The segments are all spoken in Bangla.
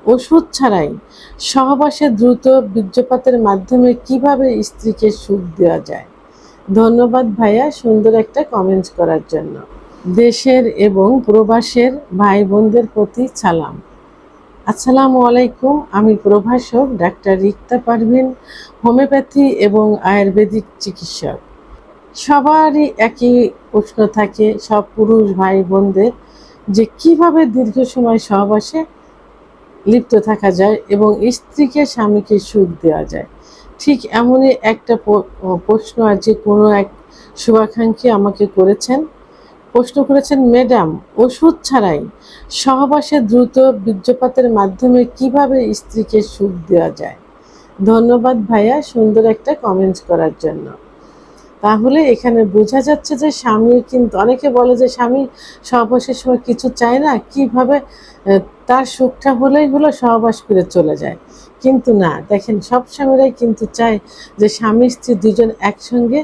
ওষুধ ছাড়াই সহবাসে দ্রুত বীর্যপাতের মাধ্যমে কিভাবে স্ত্রীকে সুখ দেওয়া যায়। ধন্যবাদ ভাইয়া সুন্দর একটা কমেন্টস করার জন্য। দেশের এবং প্রবাসের ভাই বোনদের প্রতি সালাম। আসসালামু আলাইকুম। আমি প্রভাষক ডাক্তার রিক্তা পারভিন, হোমিওপ্যাথি এবং আয়ুর্বেদিক চিকিৎসক। সবারই একই প্রশ্ন থাকে সব পুরুষ ভাই বোনদের, যে কিভাবে দীর্ঘ সময় সহবাসে লিপ্ত থাকা যায় এবং স্ত্রীকে স্বামীকে সুখ দেওয়া যায়। ঠিক এমনই একটা প্রশ্ন আজকে কোনো এক শুভাকাঙ্ক্ষী আমাকে প্রশ্ন করেছেন, ম্যাডাম, ওষুধ ছাড়াই সহবাসে দ্রুত বীর্যপাতের মাধ্যমে কিভাবে স্ত্রীকে সুখ দেওয়া যায়। ধন্যবাদ ভাইয়া সুন্দর একটা কমেন্টস করার জন্য। তাহলে এখানে বোঝা যাচ্ছে যে স্বামী কিন্তু, অনেকে বলে যে স্বামী সহবাসের সময় কিছু চায় না, কিভাবে তার সুখটা হলেই হলো, সহবাস করে চলে যায়। কিন্তু না, দেখেন সব স্বামীরাই কিন্তু চায় যে স্বামী স্ত্রী দুজন একসঙ্গে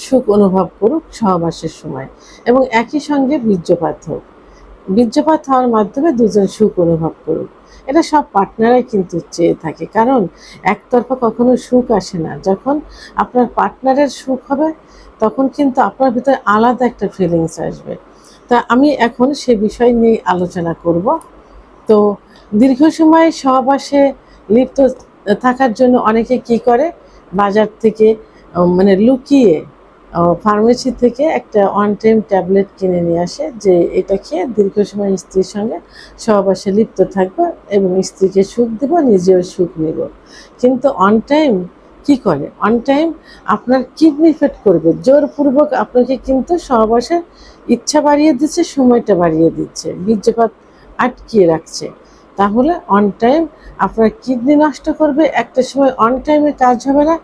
সুখ অনুভব করুক সহবাসের সময়, এবং একই সঙ্গে বীর্যপাত হোক। বীর্যপাত হওয়ার মাধ্যমে দুজন সুখ অনুভব করুক, এটা সব পার্টনারাই কিন্তু চেয়ে থাকে। কারণ একতরফা কখনো সুখ আসে না। যখন আপনার পার্টনারের সুখ হবে তখন কিন্তু আপনার ভিতরে আলাদা একটা ফিলিংস আসবে। তা আমি এখন সে বিষয় নিয়ে আলোচনা করব। তো দীর্ঘ সময় সহবাসে লিপ্ত থাকার জন্য অনেকে কি করে, বাজার থেকে মানে লুকিয়ে ফার্মেসি থেকে একটা ওয়ান টাইম ট্যাবলেট কিনে নিয়ে আসে, যে এটা খেয়ে দীর্ঘ সময় স্ত্রীর সঙ্গে সহবাসে লিপ্ত থাকবো এবং স্ত্রীকে সুখ দেব, নিজেও সুখ নেব। কিন্তু অন টাইম কি করে, অন টাইম আপনার কিডনি ফেট করবে, জোরপূর্বক আপনাকে কিন্তু সহবাসের ইচ্ছা বাড়িয়ে দিচ্ছে, সময়টা বাড়িয়ে দিচ্ছে, বীর্যপাত আটকিয়ে রাখছে। তাহলে অন টাইম আপনার কিডনি নষ্ট করবে, একটা সময় অন টাইমে কাজ হবে না,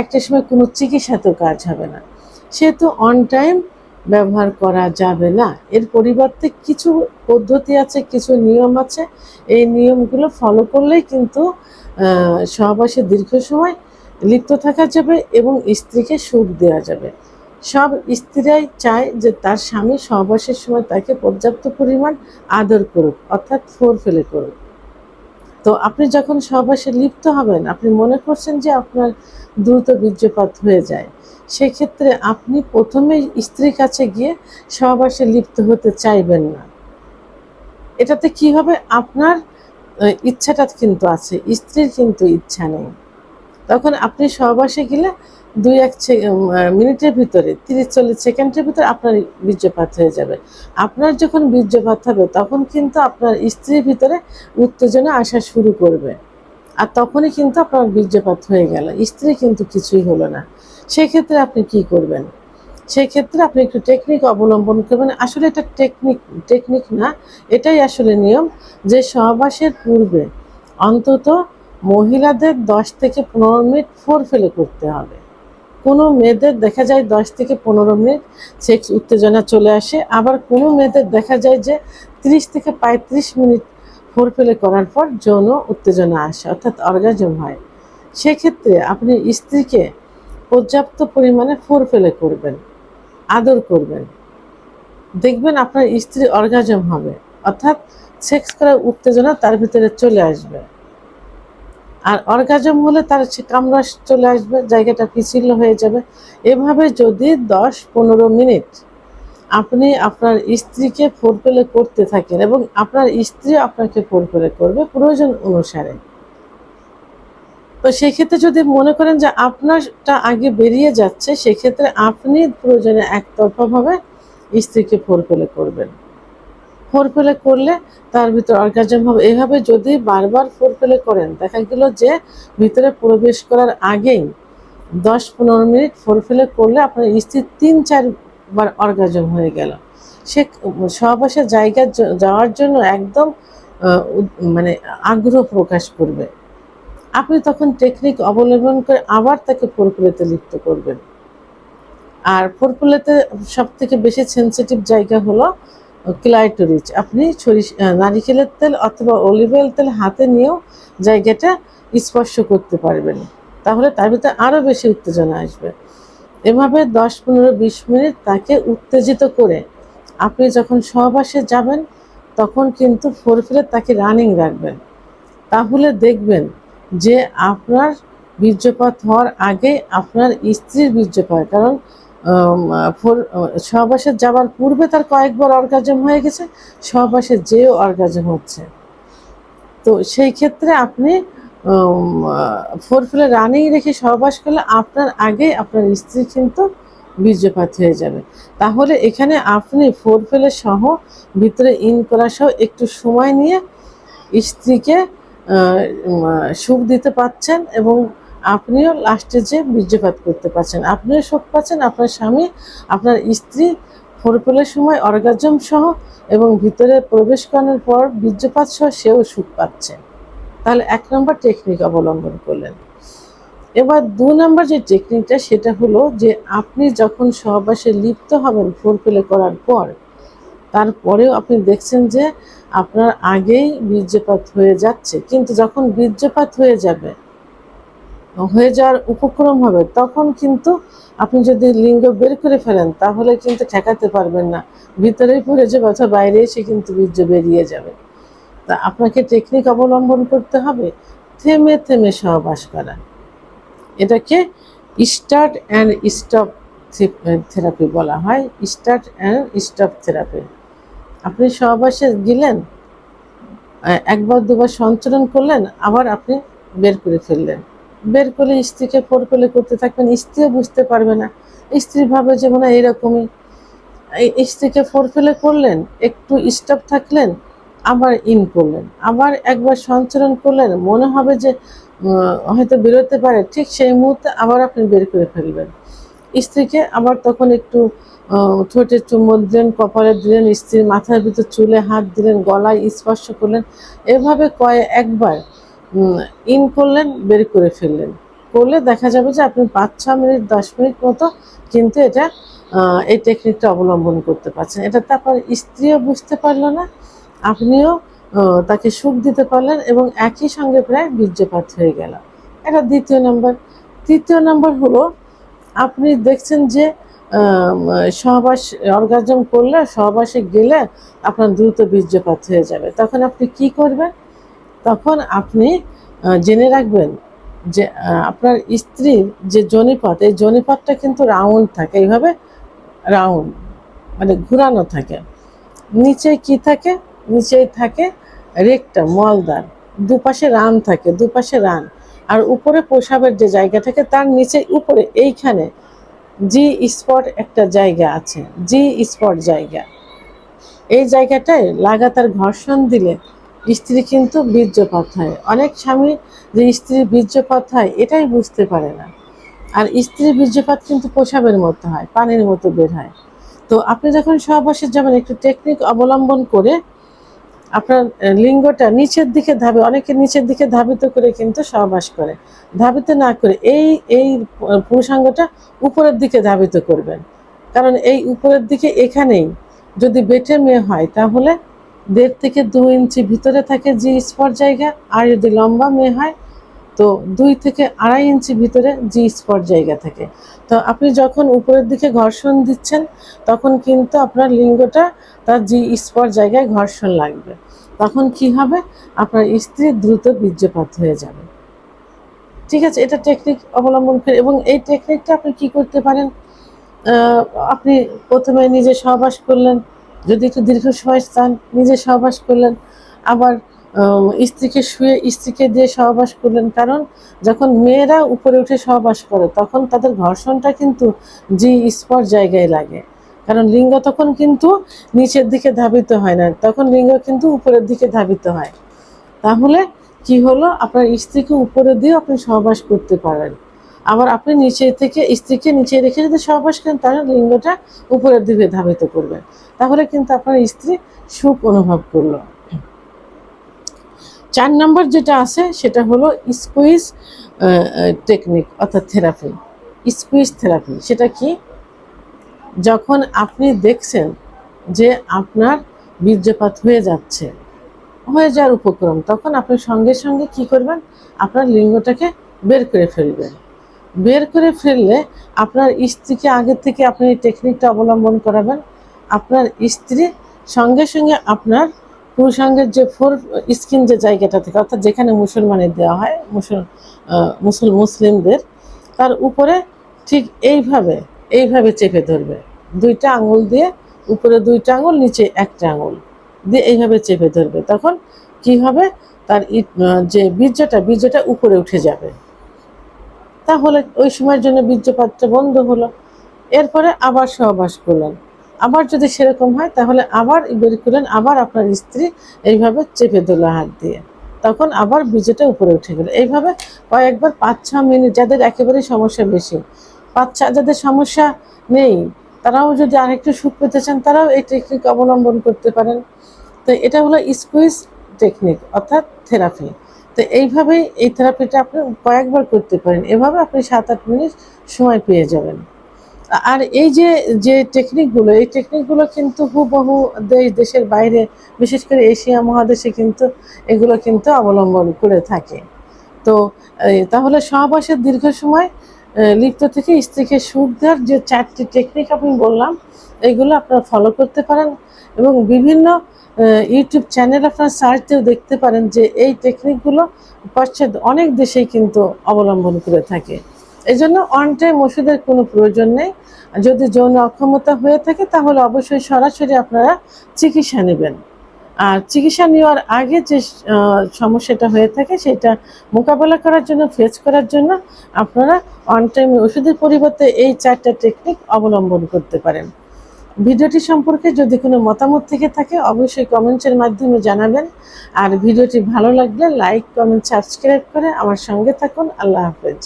একটা সময় কোনো চিকিৎসাতেও কাজ হবে না। সেহেতু অন টাইম ব্যবহার করা যাবে না। এর পরিবর্তে কিছু পদ্ধতি আছে, কিছু নিয়ম আছে। এই নিয়মগুলো ফলো করলেই কিন্তু সহবাসে দীর্ঘ সময় লিপ্ত থাকা যাবে এবং স্ত্রীকে সুখ দেওয়া যাবে। সব স্ত্রীরাই চায় যে তার স্বামী সহবাসের সময় তাকে পর্যাপ্ত পরিমাণ আদর করুক, অর্থাৎ ফোরফেলে করুক। তো আপনি যখন সহবাসে লিপ্ত হবেন, আপনি মনে করছেন যে আপনার দ্রুত বীর্যপাত হয়ে যায়, সেক্ষেত্রে আপনি প্রথমে স্ত্রীর কাছে গিয়ে সহবাসে লিপ্ত হতে চাইবেন না। এটাতে কি হবে, আপনার ইচ্ছাটা কিন্তু আছে, স্ত্রীর কিন্তু ইচ্ছা নেই। তখন আপনি সহবাসে গেলে 2-1 মিনিটের ভিতরে, 30-40 সেকেন্ডের ভিতরে আপনার বীর্যপাত হয়ে যাবে। আপনার যখন বীর্যপাত হবে তখন কিন্তু আপনার স্ত্রীর ভিতরে উত্তেজনা আসা শুরু করবে, আর তখনই কিন্তু আপনার বীর্যপাত হয়ে গেল, স্ত্রী কিন্তু কিছুই হলো না। সেক্ষেত্রে আপনি কি করবেন, সেক্ষেত্রে আপনি একটু টেকনিক অবলম্বন করবেন। আসলে এটা টেকনিক না, এটাই আসলে নিয়ম, যে সহবাসের পূর্বে অন্তত মহিলাদের 10 থেকে 15 মিনিট ফোরফেলে করতে হবে। কোনো মেয়েদের দেখা যায় 10 থেকে 15 মিনিট সেক্স উত্তেজনা চলে আসে, আবার কোনো মেয়েদের দেখা যায় যে 30 থেকে 35 মিনিট ফোরফেলে করার পর যৌন উত্তেজনা আসে, অর্থাৎ অর্গাজম হয়। সেক্ষেত্রে আপনি স্ত্রীকে পর্যাপ্ত পরিমাণে ফোরফেলে করবেন, আদর করবেন, দেখবেন আপনার স্ত্রী অর্গাজম হবে, অর্থাৎ সেক্স করার উত্তেজনা তার ভিতরে চলে আসবে। আর অর্গাজম হলে তার কামড়া চলে আসবে, জায়গাটা পিছিল হয়ে যাবে। এভাবে যদি 10-15 মিনিট আপনি আপনার স্ত্রীকে ফোরফেলে করতে থাকেন এবং আপনার স্ত্রী আপনাকে ফোরফেলে করবে প্রয়োজন অনুসারে, তো সেক্ষেত্রে যদি মনে করেন যে আপনারটা আগে বেরিয়ে যাচ্ছে, সেক্ষেত্রে আপনি প্রয়োজনে একতরফাভাবে স্ত্রীকে ফোরফেলে করবেন। ফোরফেলে করলে তার ভিতর অর্গাজম হবে। এভাবে যদি বারবার ফোরফেলে করেন, দেখা গেল যে ভিতরে প্রবেশ করার আগেই 10-15 মিনিট ফোরফেলে করলে আপনার স্ত্রীর 3-4 বার অর্গাজম হয়ে গেল। সে সহবাসের জায়গায় যাওয়ার জন্য একদম মানে আগ্রহ প্রকাশ করবে। আপনি তখন টেকনিক অবলম্বন করে আবার তাকে ফোরফেলেতে লিপ্ত করবেন। আর ফোরফেলেতে সব থেকে বেশি সেন্সিটিভ জায়গা হলো ক্লাইটোরিস। আপনি নারিকেলের তেল অথবা অলিভ অয়েল তেল হাতে নিয়েও জায়গাটা স্পর্শ করতে পারবেন, তাহলে তার ভিতরে আরও বেশি উত্তেজনা আসবে। এভাবে 10-15-20 মিনিট তাকে উত্তেজিত করে আপনি যখন সহবাসে যাবেন তখন কিন্তু ফোরফিলে তাকে রানিং রাখবেন। তাহলে দেখবেন যে আপনার বীর্যপাত হওয়ার আগে আপনার স্ত্রীর বীর্যপাত, কারণ সহবাসে যাওয়ার পূর্বে তার কয়েকবার অর্গাজম হয়ে গেছে, সহবাসে যেও অর্গাজম হচ্ছে। তো সেই ক্ষেত্রে আপনি ফোরফিলে রানিং রেখে সহবাস করলে আপনার আগে আপনার স্ত্রী কিন্তু বীর্যপাত হয়ে যাবে। তাহলে এখানে আপনি ফোরফিলে সহ ভিতরে ইন করা সহ একটু সময় নিয়ে স্ত্রীকে সুখ দিতে পারছেন এবং আপনিও লাস্টে যে বীর্যপাত করতে পারছেন, আপনিও সুখ পাচ্ছেন, আপনার স্বামী, আপনার স্ত্রী ফোরফিলের সময় অর্গাজম সহ এবং ভিতরে প্রবেশ করানোর পর বীর্যপাত সহ সেও সুখ পাচ্ছে। তাহলে 1 নম্বর টেকনিক অবলম্বন করলেন। এবার 2 নম্বর যে টেকনিকটা সেটা হলো যে আপনি যখন সহবাসে লিপ্ত হবেন ফোরফিলে করার পর, তারপরেও আপনি দেখছেন যে আপনার আগেই বীর্যপাত হয়ে যাচ্ছে, কিন্তু যখন বীর্যপাত হয়ে যাওয়ার উপক্রম হবে তখন কিন্তু আপনি যদি লিঙ্গ বের করে ফেলেন তাহলে কিন্তু ঠেকাতে পারবেন না, ভিতরেই পড়ে যাবে অথবা বাইরে এসে কিন্তু বীর্য বেরিয়ে যাবে। তা আপনাকে টেকনিক অবলম্বন করতে হবে থেমে থেমে সহবাস করা। এটাকে স্টার্ট অ্যান্ড স্টপ থেরাপি বলা হয়। Start and stop therapy. আপনি সহবাসে গেলেন, একবার দুবার সঞ্চালন করলেন, আবার আপনি বের করে ফেললেন, বের করলে স্ত্রীকে ফোরফিলে করতে থাকবেন, স্ত্রীও বুঝতে পারবে না, স্ত্রী ভাবে যে মনে হয় এরকমই। স্ত্রীকে ফোরফিলে করলেন, একটু স্টপ থাকলেন, আবার ইন করলেন, আবার একবার সঞ্চালন করলেন, মনে হবে যে হয়তো বেরোতে পারে, ঠিক সেই মুহূর্তে আবার আপনি বের করে ফেলবেন স্ত্রীকে। আবার তখন একটু ঠোঁটে চুম্বন দিলেন, কপালে দিলেন, স্ত্রীর মাথার ভিতর চুলে হাত দিলেন, গলায় স্পর্শ করলেন, এভাবে একবার ইন করলেন, বের করে ফেললেন। করলে দেখা যাবে যে আপনি 5-6 মিনিট 10 মিনিট মতো কিন্তু এটা এই টেকনিকটা অবলম্বন করতে পারছেন। এটা তারপর স্ত্রীও বুঝতে পারলো না, আপনিও তাকে সুখ দিতে পারলেন এবং একই সঙ্গে প্রায় বীর্যপাত হয়ে গেল। এটা 2য় নম্বর। 3য় নম্বর হলো আপনি দেখছেন যে সহবাস অর্গাজম করলে, সহবাসে গেলে আপনার দ্রুত বীর্যপাত হয়ে যাবে। তখন আপনি কি করবেন? তখন আপনি জেনে রাখবেন যে আপনার স্ত্রীর যে যোনিপথ, এই যোনিপথটা কিন্তু রাউন্ড থাকে, এইভাবে রাউন্ড মানে ঘুরানো থাকে। নিচে কি থাকে? নিচেই থাকে রেকটাম, মলদ্বার, দুপাশে রান থাকে, দুপাশে রান, আর উপরে প্রসাবের যে জায়গা থাকে তার নিচে উপরে এইখানে জি স্পট একটা জায়গা আছে, জি স্পট জায়গা। এই জায়গাটায় লাগাতার ঘর্ষণ দিলে স্ত্রী কিন্তু বীর্যপাত হয়। অনেক স্বামী যে স্ত্রীর বীর্যপাত হয় এটাই বুঝতে পারে না। আর স্ত্রীর বীর্যপাত কিন্তু প্রসাবের মতো হয়, পানির মতো বের হয়। তো আপনি যখন সহবাসে যাবেন একটু টেকনিক অবলম্বন করে আপনার লিঙ্গটা নিচের দিকে অনেকে নিচের দিকে ধাবিত করে কিন্তু সহবাস করে, ধাবিত না করে এই এই পুরুষাঙ্গটা উপরের দিকে ধাবিত করবেন। কারণ এই উপরের দিকে এখানেই যদি বেটে মেয়ে হয় তাহলে 1.5 থেকে 2 ইঞ্চি ভিতরে থাকে জি স্পট জায়গা, আর যদি লম্বা মেয়ে হয় তো 2 থেকে 2.5 ইঞ্চি ভিতরে জি স্পট জায়গা থাকে। তো আপনি যখন উপরের দিকে ঘর্ষণ দিচ্ছেন তখন কিন্তু আপনার লিঙ্গটা তার জি স্পট জায়গায় ঘর্ষণ লাগবে। তখন কি হবে? আপনার স্ত্রীর দ্রুত বীর্যপাত হয়ে যাবে। ঠিক আছে, এটা টেকনিক অবলম্বন করে। এবং এই টেকনিকটা আপনি কি করতে পারেন, আপনি প্রথমে নিজে সহবাস করলেন, যদি একটু দীর্ঘ সময় চান নিজে সহবাস করলেন, আবার স্ত্রীকে শুয়ে স্ত্রীকে দিয়ে সহবাস করলেন। কারণ যখন মেয়েরা উপরে উঠে সহবাস করে তখন তাদের ঘর্ষণটা কিন্তু জি স্পট জায়গায় লাগে, কারণ লিঙ্গ তখন কিন্তু নিচের দিকে ধাবিত হয় না, তখন লিঙ্গ কিন্তু উপরের দিকে ধাবিত হয়। তাহলে কি হলো, আপনার স্ত্রীকে উপরে দিয়ে আপনি সহবাস করতে পারেন, আবার আপনি নিচে থেকে স্ত্রীকে নিচে রেখে যদি সহবাস করেন তাহলে লিঙ্গটা উপরের দিকে ধাবিত করবেন, তাহলে কিন্তু আপনার স্ত্রী সুখ অনুভব করলো। 4 নম্বর যেটা আছে সেটা হলো স্কুইজ টেকনিক অর্থাৎ থেরাপি। স্কুইজ থেরাপি সেটা কি? যখন আপনি দেখছেন যে আপনার বীর্যপাত হয়ে যাওয়ার উপক্রম, তখন আপনি সঙ্গে সঙ্গে কি করবেন? আপনার লিঙ্গটাকে বের করে ফেলবেন। বের করে ফেললে আপনার স্ত্রীকে আগে থেকে আপনি এই টেকনিকটা অবলম্বন করাবেন, আপনার স্ত্রী সঙ্গে সঙ্গে আপনার পুরুষাঙ্গের যে ফোর স্কিন যে জায়গাটা থেকে, অর্থাৎ যেখানে মুসলমানের দেওয়া হয়, মুসলিমদের, তার উপরে ঠিক এইভাবে এইভাবে চেপে ধরবে, দুইটা আঙুল দিয়ে, উপরে দুইটা আঙুল, নিচে একটা আঙুল দিয়ে এইভাবে চেপে ধরবে। তখন কি হবে, তার যে বীর্যটা উপরে উঠে যাবে। তাহলে ওই সময়ের জন্য বীর্যপাতটা বন্ধ হলো। এরপরে আবার সহবাস করলেন, আবার যদি সেরকম হয় তাহলে আবার বের করলেন, আবার আপনার স্ত্রী এইভাবে চেপে দিল হাত দিয়ে, তখন আবার বীর্যটা উপরে উঠে গেল। এইভাবে কয়েকবার 5-6 মিনিট, যাদের একেবারেই সমস্যা বেশি, যাদের সমস্যা নেই, তারাও যদি আরেকটু সুখ পেতে চান তারাও এই টেকনিক অবলম্বন করতে পারেন। তো এটা হলো স্কুইজ টেকনিক, অর্থাৎ থেরাপি। তো এইভাবেই এই থেরাপিটা আপনি কয়েকবার করতে পারেন, এভাবে আপনি 7-8 মিনিট সময় পেয়ে যাবেন। আর এই যে যে টেকনিকগুলো, এই টেকনিকগুলো কিন্তু হুবহু দেশের বাইরে, বিশেষ করে এশিয়া মহাদেশে কিন্তু এগুলো কিন্তু অবলম্বন করে থাকে। তো তাহলে সহবাসের দীর্ঘ সময় লিপ্ত থেকে স্ত্রীকে সুখ দেওয়ার যে 4টি টেকনিক আমি বললাম, এইগুলো আপনারা ফলো করতে পারেন। এবং বিভিন্ন ইউটিউব চ্যানেল আপনারা সার্চ দিয়েও দেখতে পারেন যে এই টেকনিকগুলো পাশ্চাত্য অনেক দেশেই কিন্তু অবলম্বন করে থাকে। এই জন্য অন টাইম ওষুধের কোনো প্রয়োজন নেই। যদি যৌন অক্ষমতা হয়ে থাকে তাহলে অবশ্যই সরাসরি আপনারা চিকিৎসা নেবেন। আর চিকিৎসা নেওয়ার আগে যে সমস্যাটা হয়ে থাকে সেটা মোকাবেলা করার জন্য, ফেস করার জন্য আপনারা অন টাইম ওষুধের পরিবর্তে এই 4টা টেকনিক অবলম্বন করতে পারেন। ভিডিওটি সম্পর্কে যদি কোনো মতামত থেকে থাকে অবশ্যই কমেন্টের মাধ্যমে জানাবেন। আর ভিডিওটি ভালো লাগলে লাইক, কমেন্ট, সাবস্ক্রাইব করে আমার সঙ্গে থাকুন। আল্লাহ হাফেজ।